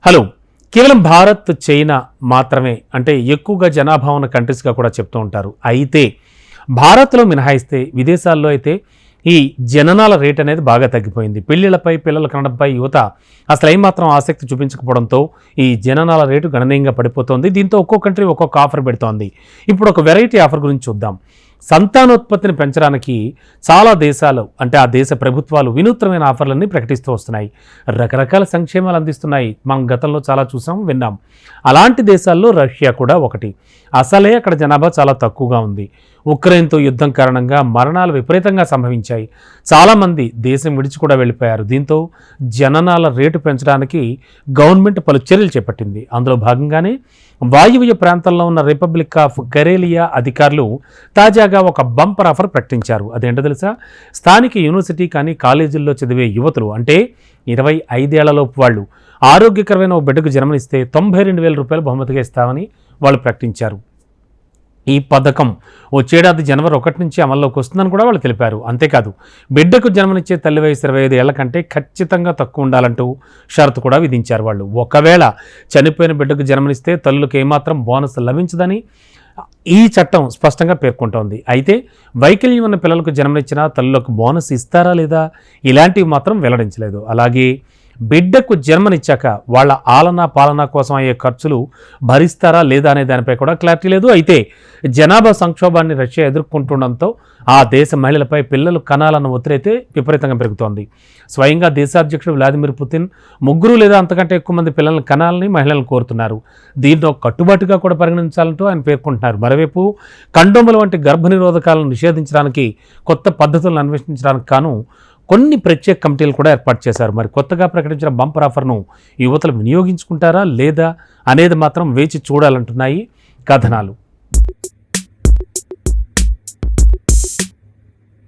Hello, కేవలం Bharat, China మాత్రమే అంటే ఎక్కువగా జనాభా ఉన్న కంట్రీస్గా కూడా చెప్తూ ఉంటారు. అయితే భారత్లో మినహాయిస్తే విదేశాల్లో అయితే ఈ జననాల రేట్ అనేది బాగా తగ్గిపోయింది. పెళ్లిళ్లపై, పిల్లల కనడంపై యువత అసలు ఏమాత్రం ఆసక్తి చూపించకపోవడంతో ఈ జననాల రేటు గణనీయంగా పడిపోతోంది. దీంతో ఒక్కో కంట్రీ ఒక్కొక్క ఆఫర్ పెడుతోంది. ఇప్పుడు ఒక వెరైటీ ఆఫర్ గురించి చూద్దాం. సంతానోత్పత్తిని పెంచడానికి చాలా దేశాలు అంటే ఆ దేశ ప్రభుత్వాలు వినూత్నమైన ఆఫర్లన్నీ ప్రకటిస్తూ వస్తున్నాయి. రకరకాల సంక్షేమాలు అందిస్తున్నాయి. మనం గతంలో చాలా చూసాం, విన్నాం. అలాంటి దేశాల్లో రష్యా కూడా ఒకటి. అసలే అక్కడ జనాభా చాలా తక్కువగా ఉంది. ఉక్రెయిన్తో యుద్ధం కారణంగా మరణాలు విపరీతంగా సంభవించాయి. చాలామంది దేశం విడిచి కూడా వెళ్ళిపోయారు. దీంతో జననాల రేటు పెంచడానికి గవర్నమెంట్ పలు చర్యలు చేపట్టింది. అందులో భాగంగానే వాయువ్య ప్రాంతంలో ఉన్న రిపబ్లిక్ ఆఫ్ కరేలియా అధికారులు తాజాగా ఒక బంపర్ ఆఫర్ ప్రకటించారు. అదేంటో తెలుసా? స్థానిక యూనివర్సిటీ కానీ కాలేజీల్లో చదివే యువతులు అంటే 25 ఏళ్లలోపు వాళ్ళు ఆరోగ్యకరమైన ఒక బిడ్డకు జన్మనిస్తే 92,000 రూపాయలు బహుమతిగా ఇస్తామని వాళ్ళు ప్రకటించారు. ఈ పథకం వచ్చేడాది జనవరి 1 నుంచి అమల్లోకి వస్తుందని కూడా వాళ్ళు తెలిపారు. అంతేకాదు, బిడ్డకు జన్మనిచ్చే తల్లి వయసు 25 ఏళ్ల కంటే ఖచ్చితంగా తక్కువ ఉండాలంటూ షరతు కూడా విధించారు వాళ్ళు. ఒకవేళ చనిపోయిన బిడ్డకు జన్మనిస్తే తల్లులకు ఏమాత్రం బోనస్ లభించదని ఈ చట్టం స్పష్టంగా పేర్కొంటోంది. అయితే వైకల్యం ఉన్న పిల్లలకు జన్మనిచ్చిన తల్లులకు బోనస్ ఇస్తారా లేదా ఇలాంటివి మాత్రం వెల్లడించలేదు. అలాగే బిడ్డకు జన్మనిచ్చాక వాళ్ళ ఆలనా పాలనా కోసం అయ్యే ఖర్చులు భరిస్తారా లేదా అనే దానిపై కూడా క్లారిటీ లేదు. అయితే జనాభా సంక్షోభాన్ని రష్యా ఎదుర్కొంటుండడంతో ఆ దేశ మహిళలపై పిల్లలు కనాలన్న ఒత్తిడి అయితే విపరీతంగా పెరుగుతోంది. స్వయంగా దేశాధ్యక్షుడు వ్లాదిమిర్ పుతిన్ 3 లేదా అంతకంటే ఎక్కువ మంది పిల్లలను కనాలని మహిళలను కోరుతున్నారు. దీంతో కట్టుబాటుగా కూడా పరిగణించాలంటూ ఆయన పేర్కొంటున్నారు. మరోవైపు కండోముల వంటి గర్భనిరోధకాలను నిషేధించడానికి, కొత్త పద్ధతులను అన్వేషించడానికి కాను కొన్ని ప్రత్యేక కమిటీలు కూడా ఏర్పాటు చేశారు. మరి కొత్తగా ప్రకటించిన బంపర్ ఆఫర్ను యువతలు వినియోగించుకుంటారా లేదా అనేది మాత్రం వేచి చూడాలంటున్నాయి కథనాలు.